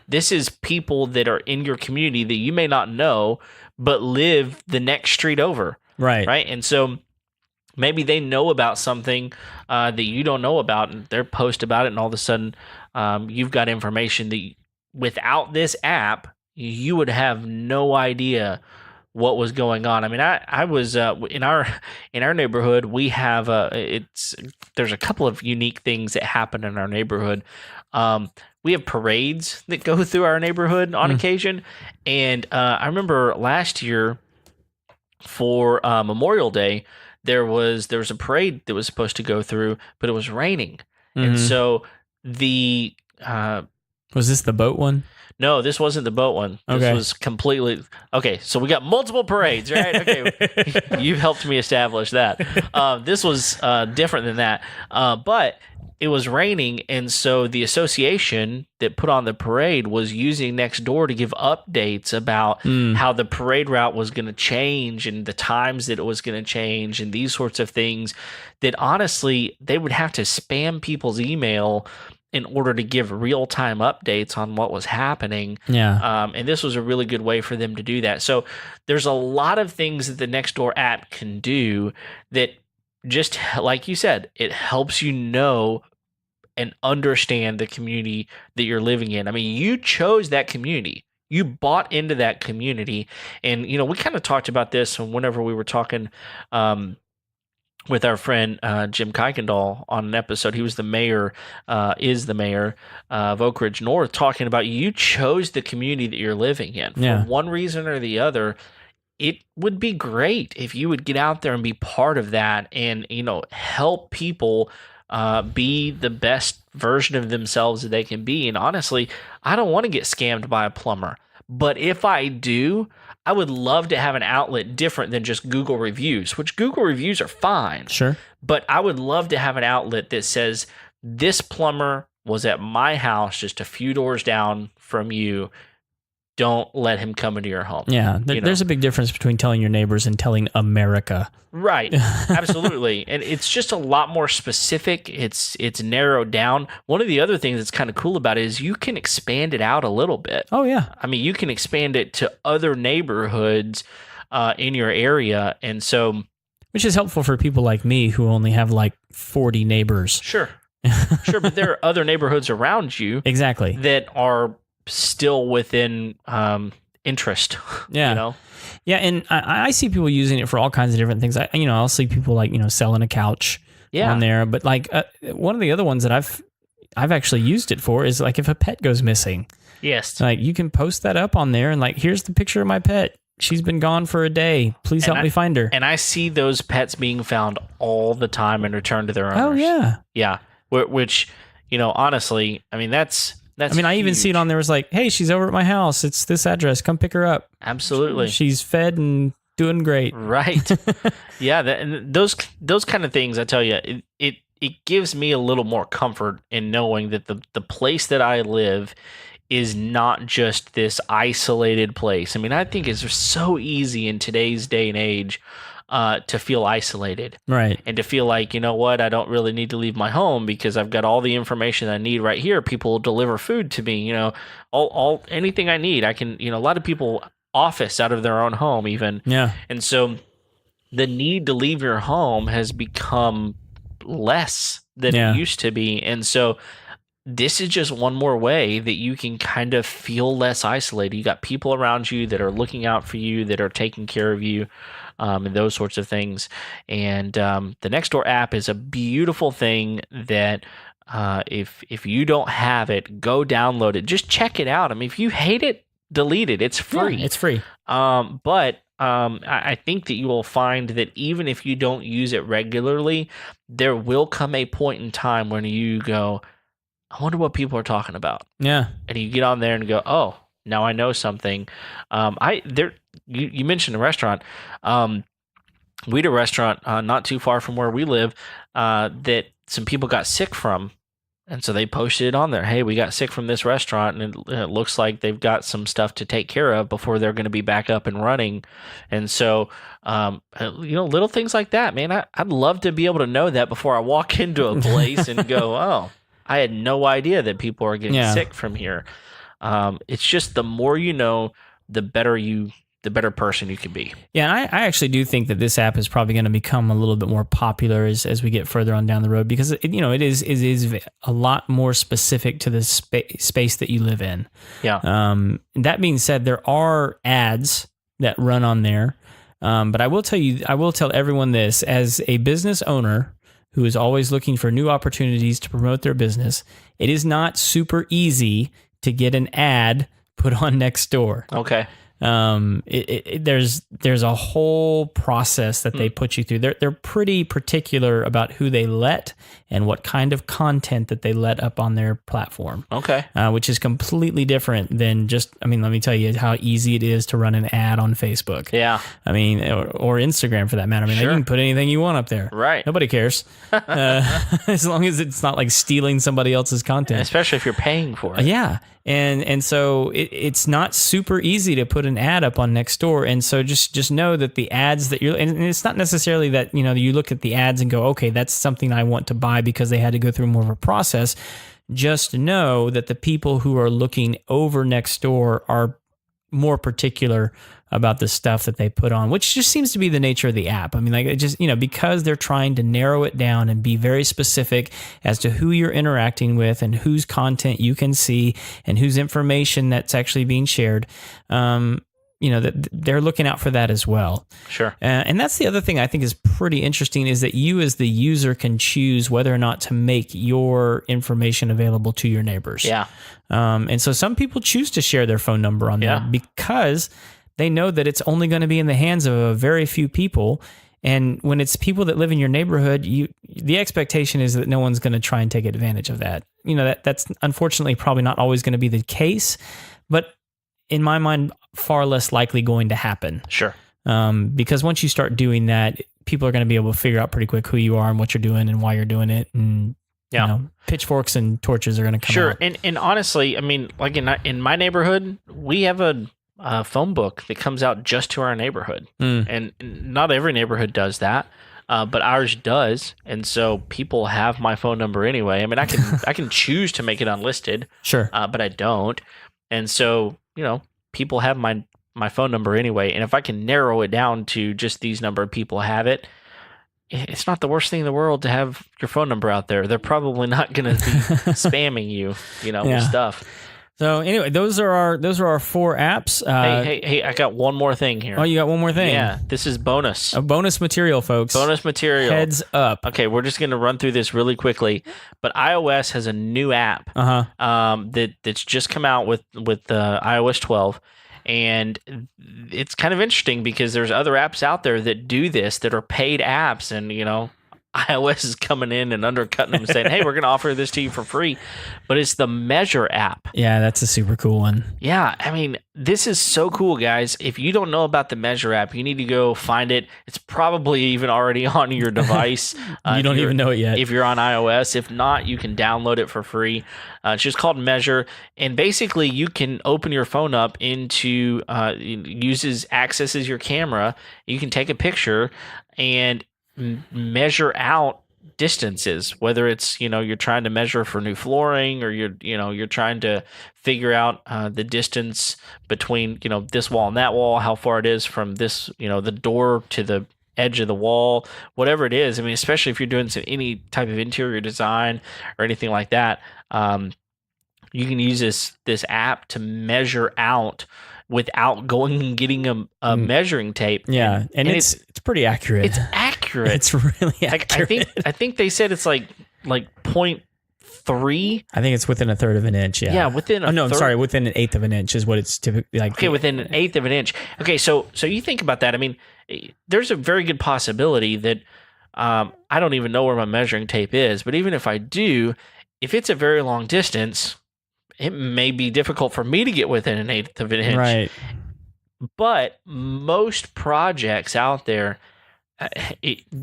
A: This is people that are in your community that you may not know, but live the next street over. Right. And so maybe they know about something that you don't know about, and they're post about it, and all of a sudden you've got information that without this app, you would have no idea what was going on. I mean, I was in our neighborhood. We have there's a couple of unique things that happen in our neighborhood. We have parades that go through our neighborhood on occasion, and I remember last year for Memorial Day, there was a parade that was supposed to go through, but it was raining, and so the
B: was this the boat one?
A: No, this wasn't the boat one. This was completely... Okay, so we got multiple parades, right? Okay, you've helped me establish that. This was different than that. But it was raining, and so the association that put on the parade was using Nextdoor to give updates about how the parade route was going to change and the times that it was going to change and these sorts of things that, honestly, they would have to spam people's email in order to give real-time updates on what was happening.
B: Yeah.
A: And this was a really good way for them to do that. So there's a lot of things that the Nextdoor app can do that, just like you said, it helps you know and understand the community that you're living in. I mean, you chose that community. You bought into that community. And, we kind of talked about this whenever we were talking with our friend Jim Kuykendall on an episode. He was the mayor, is the mayor of Oak Ridge North, talking about you chose the community that you're living in. For one reason or the other, it would be great if you would get out there and be part of that and, help people be the best version of themselves that they can be. And honestly, I don't want to get scammed by a plumber. But if I do, I would love to have an outlet different than just Google reviews, which Google reviews are fine.
B: Sure.
A: But I would love to have an outlet that says, this plumber was at my house just a few doors down from you. don't let him come into your home.
B: Yeah,
A: you know?
B: there's a big difference between telling your neighbors and telling America.
A: Right. Absolutely. And it's just a lot more specific. It's narrowed down. One of the other things that's kind of cool about it is you can expand it out a little bit.
B: Oh, yeah.
A: I mean, you can expand it to other neighborhoods in your area. And so...
B: Which is helpful for people like me who only have like 40 neighbors.
A: Sure. Sure, but there are other neighborhoods around you.
B: Exactly.
A: That are still within interest.
B: Yeah.
A: You know?
B: Yeah, and I see people using it for all kinds of different things. I'll see people like, selling a couch on there. But like one of the other ones that I've actually used it for is like if a pet goes missing.
A: Yes.
B: Like you can post that up on there and like, here's the picture of my pet. She's been gone for a day. Please help me find her.
A: And I see those pets being found all the time and returned to their owners.
B: Oh, yeah.
A: Yeah. Which, honestly, I mean, that's
B: I even see it on there was like, hey, she's over at my house. It's this address. Come pick her up.
A: Absolutely.
B: She's fed and doing great.
A: Right. Yeah. And those kind of things, I tell you, it gives me a little more comfort in knowing that the place that I live is not just this isolated place. I mean, I think it's so easy in today's day and age to feel isolated.
B: Right.
A: And to feel like, you know what, I don't really need to leave my home because I've got all the information I need right here. People will deliver food to me, all anything I need. I can, a lot of people office out of their own home even.
B: Yeah.
A: And so the need to leave your home has become less than it used to be. And so this is just one more way that you can kind of feel less isolated. You got people around you that are looking out for you, that are taking care of you, and those sorts of things. And the Nextdoor app is a beautiful thing that if you don't have it, go download it. Just check it out. I mean, if you hate it, delete it. It's free.
B: Yeah, it's free.
A: But I think that you will find that even if you don't use it regularly, there will come a point in time when you go, I wonder what people are talking about.
B: Yeah.
A: And you get on there and go, oh, now I know something. You mentioned a restaurant. We had a restaurant not too far from where we live that some people got sick from. And so they posted it on there. Hey, we got sick from this restaurant, and it looks like they've got some stuff to take care of before they're going to be back up and running. And so, little things like that, man. I'd love to be able to know that before I walk into a place and go, oh, I had no idea that people are getting sick from here. It's just the more you know, the better person you can be.
B: Yeah, and I actually do think that this app is probably going to become a little bit more popular as we get further on down the road because it is a lot more specific to the space that you live in.
A: Yeah.
B: That being said, there are ads that run on there, but I will tell everyone this as a business owner who is always looking for new opportunities to promote their business. It is not super easy to get an ad put on Nextdoor.
A: Okay.
B: There's a whole process that they put you through. They're pretty particular about who they let and what kind of content that they let up on their platform.
A: Okay.
B: Which is completely different than let me tell you how easy it is to run an ad on Facebook.
A: Yeah.
B: I mean, or Instagram for that matter. I mean, you can put anything you want up there.
A: Right.
B: Nobody cares. As long as it's not like stealing somebody else's content.
A: Especially if you're paying for it.
B: Yeah. And so it's not super easy to put an ad up on Nextdoor. And so just know that the ads that and it's not necessarily that, you look at the ads and go, okay, that's something I want to buy because they had to go through more of a process. Just know that the people who are looking over Nextdoor are more particular about the stuff that they put on, which just seems to be the nature of the app. I mean, like it just, because they're trying to narrow it down and be very specific as to who you're interacting with and whose content you can see and whose information that's actually being shared. That they're looking out for that as well.
A: Sure.
B: And that's the other thing I think is pretty interesting is that you as the user can choose whether or not to make your information available to your neighbors.
A: Yeah.
B: And so some people choose to share their phone number on there because they know that it's only going to be in the hands of a very few people. And when it's people that live in your neighborhood, the expectation is that no one's going to try and take advantage of that. That's unfortunately probably not always going to be the case, but in my mind, far less likely going to happen.
A: Sure.
B: Because once you start doing that, people are going to be able to figure out pretty quick who you are and what you're doing and why you're doing it. And
A: Yeah.
B: Pitchforks and torches are going to come
A: Sure.
B: out.
A: And honestly, I mean, like in my neighborhood, we have a phone book that comes out just to our neighborhood, and not every neighborhood does that. But ours does, and so people have my phone number anyway. I mean, I can choose to make it unlisted,
B: Sure.
A: but I don't, and so people have my phone number anyway. And if I can narrow it down to just these number of people have it, it's not the worst thing in the world to have your phone number out there. They're probably not going to be spamming you, with stuff.
B: So anyway, those are our 4 apps.
A: Hey! I got one more thing here.
B: Oh, you got one more thing?
A: Yeah, this is bonus.
B: A bonus material, folks.
A: Bonus material.
B: Heads up.
A: Okay, we're just going to run through this really quickly. But iOS has a new app that's just come out with iOS 12. And it's kind of interesting because there's other apps out there that do this that are paid apps, and iOS is coming in and undercutting them, saying, "Hey, we're going to offer this to you for free." But it's the Measure app.
B: Yeah, that's a super cool one.
A: Yeah, I mean, this is so cool, guys. If you don't know about the Measure app, you need to go find it. It's probably even already on your device.
B: You don't even know it yet.
A: If you're on iOS. If not, you can download it for free. It's just called Measure. And basically, you can open your phone up into, accesses your camera. You can take a picture and measure out distances, whether it's you're trying to measure for new flooring, or you're trying to figure out the distance between this wall and that wall, how far it is from this the door to the edge of the wall, whatever it is. I mean, especially if you're doing any type of interior design or anything like that, you can use this app to measure out without going and getting a measuring tape.
B: Yeah, and it's pretty accurate.
A: It's accurate.
B: It's really accurate.
A: I think they said it's like 0.3.
B: I think it's within a third of an inch. Yeah.
A: Yeah, within a
B: I'm sorry, within an eighth of an inch is what it's typically like.
A: Okay, within an eighth of an inch. Okay, so you think about that. I mean, there's a very good possibility that I don't even know where my measuring tape is, but even if I do, if it's a very long distance, it may be difficult for me to get within an eighth of an inch.
B: Right.
A: But most projects out there,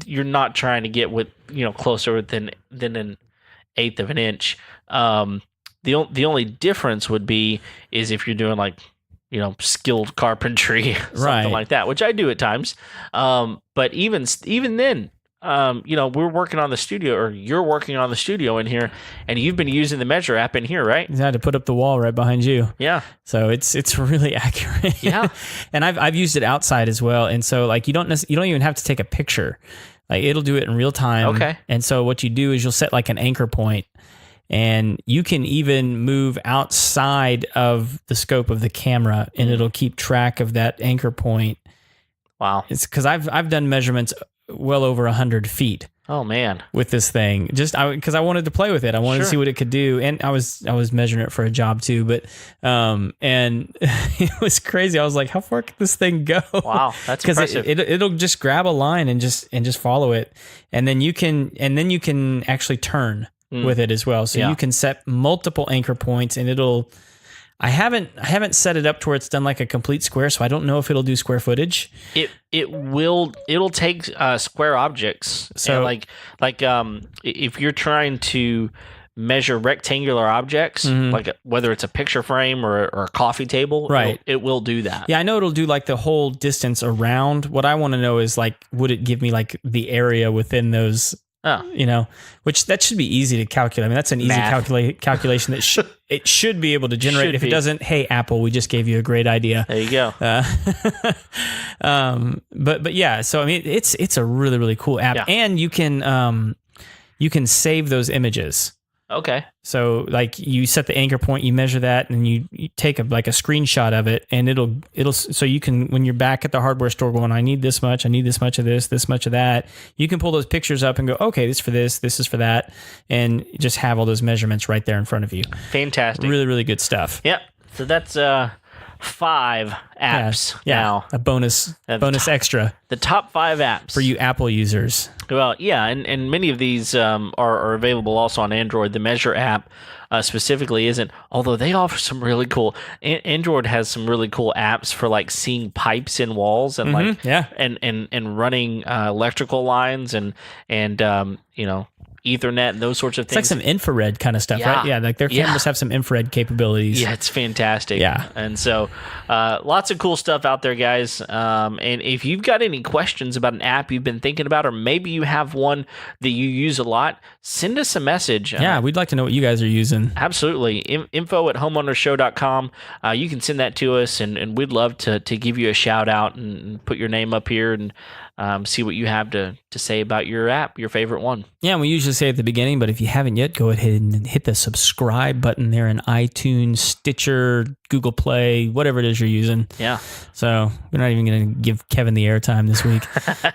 A: you're not trying to get closer than an eighth of an inch. The only difference would be is if you're doing skilled carpentry, something like that, which I do at times. But even then, we're working on the studio, or you're working on the studio in here, and you've been using the Measure app in here, right?
B: You had to put up the wall right behind you.
A: Yeah.
B: So it's really accurate.
A: Yeah.
B: And I've used it outside as well. And so you don't even have to take a picture. Like, it'll do it in real time.
A: Okay.
B: And so what you do is you'll set like an anchor point, and you can even move outside of the scope of the camera, and it'll keep track of that anchor point.
A: Wow.
B: It's because I've done measurements well over 100 feet.
A: Oh man.
B: With this thing, because I wanted to play with it. I wanted to see what it could do, and I was measuring it for a job too. But and it was crazy. I was like, how far can this thing go?
A: Wow, that's impressive.
B: Because it'll just grab a line and just follow it, and then you can actually turn with it as well. So you can set multiple anchor points, and it'll. I haven't set it up to where it's done like a complete square, so I don't know if it'll do square footage.
A: It'll take square objects. So if you're trying to measure rectangular objects, like whether it's a picture frame or a coffee table,
B: right,
A: it will do that.
B: Yeah, I know it'll do like the whole distance around. What I want to know is would it give me like the area within those? Which that should be easy to calculate. I mean, that's an easy calculation that it should be able to generate. If it doesn't, hey, Apple, we just gave you a great idea.
A: There you go.
B: But yeah, so I mean, it's a really, really cool app, and you can save those images.
A: Okay.
B: So you set the anchor point, you measure that, and you take a screenshot of it, and it'll so you can, when you're back at the hardware store going, I need this much of this much of that, you can pull those pictures up and go, okay, this is for that, and just have all those measurements right there in front of you.
A: Fantastic.
B: Really, really good stuff.
A: Yep. So that's 5 apps now.
B: A bonus extra.
A: The top 5 apps
B: for you Apple users.
A: Well, yeah, and many of these are available also on Android. The Measure app specifically isn't, although they offer some really cool. Android has some really cool apps for seeing pipes in walls and and running electrical lines and Ethernet and those sorts of
B: It's
A: things.
B: like some infrared kind of stuff,
A: Yeah.
B: right? Yeah, like their cameras have some infrared capabilities.
A: Yeah, it's fantastic.
B: Yeah.
A: And so lots of cool stuff out there, guys. And if you've got any questions about an app you've been thinking about, or maybe you have one that you use a lot, send us a message.
B: Yeah, we'd like to know what you guys are using.
A: Absolutely. info@homeownershow.com. You can send that to us, and we'd love to give you a shout out and put your name up here and see what you have to say about your app, your favorite one.
B: Yeah, and we usually say at the beginning, but if you haven't yet, go ahead and hit the subscribe button there in iTunes, Stitcher, Google Play, whatever it is you're using.
A: Yeah.
B: So we're not even going to give Kevin the airtime this week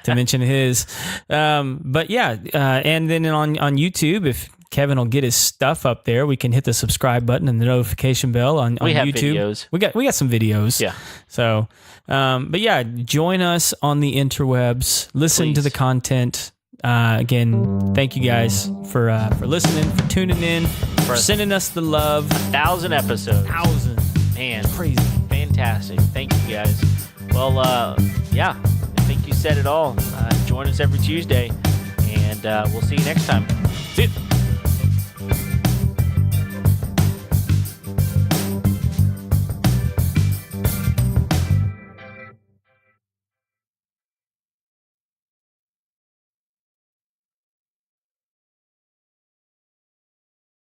B: to mention his. But yeah, and then on YouTube, if Kevin will get his stuff up there, we can hit the subscribe button and the notification bell on
A: We have
B: YouTube.
A: videos.
B: We got some videos.
A: Yeah.
B: So, but yeah, join us on the interwebs. Listen to
A: Please.
B: the content. Again, thank you guys for listening, for tuning in, for sending us the love.
A: 1,000 episodes.
B: 1,000.
A: Man,
B: Crazy.
A: fantastic. Thank you, guys. Well, yeah, I think you said it all. Join us every Tuesday, and we'll see you next time.
B: See you.